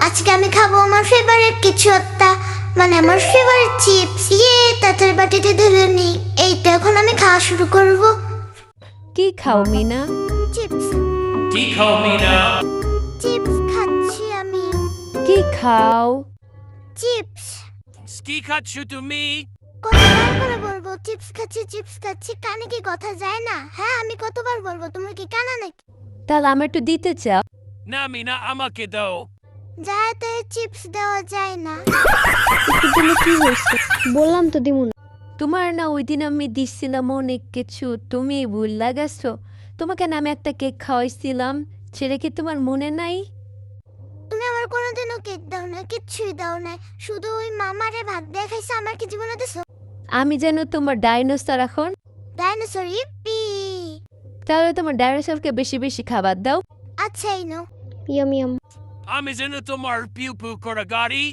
আজকে আমি খাবো আমার ফেভারিট কিছু একটা, মানে আমার ফেভারিট চিপস। তাড়াতাড়ি বাটিতে ঢেলে নিই। এইটা এখন আমি খাওয়া শুরু করব। কি খাও মিনা? চিপস। কি খাও মিনা? চিপস খাচ্ছি আমি। কি খাও? চিপস। কি খাচ্ছ তুমি? কতবার করে বলবো চিপস খাচ্ছি চিপস খাচ্ছি, কানে কি কথা যায় না? হ্যাঁ, আমি কতবার বলবো, তুমি কি কানা নাকি? তাহলে আমার একটু দিতে চাও? না মিনা, আমাকে দাও। যাতে চিপস দেওয়া যায় না। একটু দিলে কি হয়েছে? বললাম তো দিমু না। তোমার না ওই দিন আমি দিচ্ছিলাম অনেক কিছু, তুমি ভুলে গেছো? তোমাকে না আমি একটা কেক খাওয়াইছিলাম, সেটা কি তোমার মনে নাই? তুমি আমার কোনোদিনও কেক দাও না, কিচ্ছুই দাও না। শুধু ওই মামারে ভাত দিয়ে খাইছো, আমার কি জীবনে দিছো? আমি যেন তোমার ডাইনোসর এখন। ডাইনোসর, ইপ্পি। তাহলে তোমার ডাইনোসরকে বেশি বেশি খাবার দাও। আচ্ছা, এই নাও। Yam yam. আমি যেন তোমার পিউ পিউ করা গাড়ি।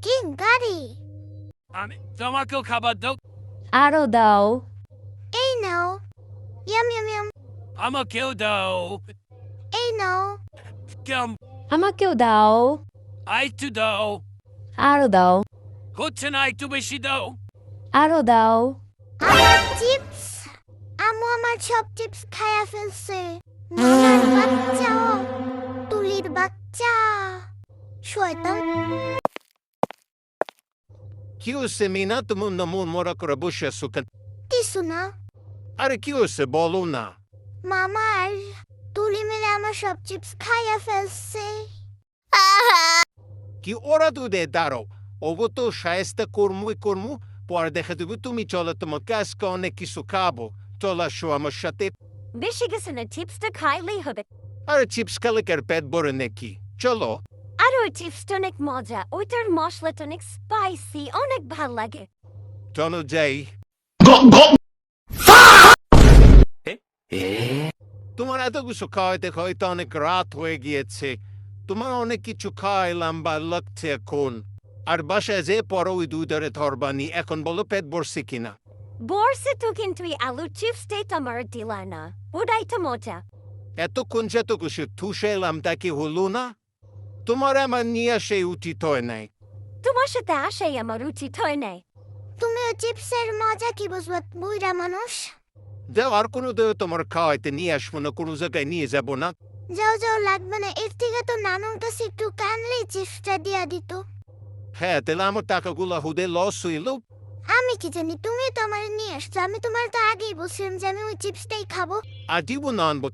কি গাড়ি? আমি তোমাকেও খাবার দাও। আরও দাও। এই নাও। Yam yam yam. আমাকেও দাও। এই নাও। কেম আমাকেও দাও। আইটু দাও। আরও দাও। হচ্ছে না, একটু বেশি দাও। আরও দাও। আমার চিপস। আম্মু আমার সব চিপস খায়া ফেলছে। মামার বাচ্চা, তুলির বাচ্চা, শয়তান। কি হয়েছে মিনা, তুমি না মন মরা করে বসে আছো কেন? কিছু না। আরে কি হয়েছে বলো না। মামা আর তুলি মিলে আমার সব চিপস খাইয়া ফেলছে। কি ওরা দুধে দাঁড়াও, ওগো তো সায়েস্তা কর্মু পরে দেখা দেবো। তুমি চলো, তোমাকে আজকে অনেক কিছু খাবো। চলে আসো আমার সাথে। বেশি কিছু না, চিপসটা খাইলেই হবে। আরে চিপস খেলে কি আর পেট ভরে নাকি? চলো। আর ওই চিপসটা অনেক মজা, ওইটার মশলাটা অনেক স্পাইসি, অনেক ভাল লাগে। চলো যাই। তোমার এত কিছু খাওয়াইতে খাওয়াইতে অনেক রাত হয়ে গিয়েছে। তোমার অনেক কিছু খাওয়াইলাম, বা লাগছে এখন। আর বাসায় যে পরে ওই দুই ধরে ধরবানি। এখন বলো পেট ভরছে কিনা। বর্ষে তো কিন্তু এই আলুর চিপসটাই তো আমার দিলা না, ওটাই তো মজা। এতক্ষণ যে তো কিছু থুসে এলাম, তা কি হলো না? তোমার আমার নিয়ে আসে উচিত হয় নাই। তোমার সাথে আসাই আমার উচিত হয় নাই। তুমি ওই চিপসের মজা কি বুঝবো, বুইরা মানুষ। যাও, আর কোনো দেহ তোমার খাওয়াইতে নিয়ে আসবো না, কোনো জায়গায় নিয়ে যাব না। যাও যাও, লাগবে না। এর থেকে তো নানুর কাছে একটু কানলেই চিপসটা দিয়া দিত। হ্যাঁ, তাহলে আমার টাকাগুলো হুদে লস হইল। আমি কি জানি, তুমি তো আমার নিয়ে আসছো। আমি তোমার তো আগেই বলছিলাম যে আমি ওই চিপসটাই খাবো। আর দিব না আনবো।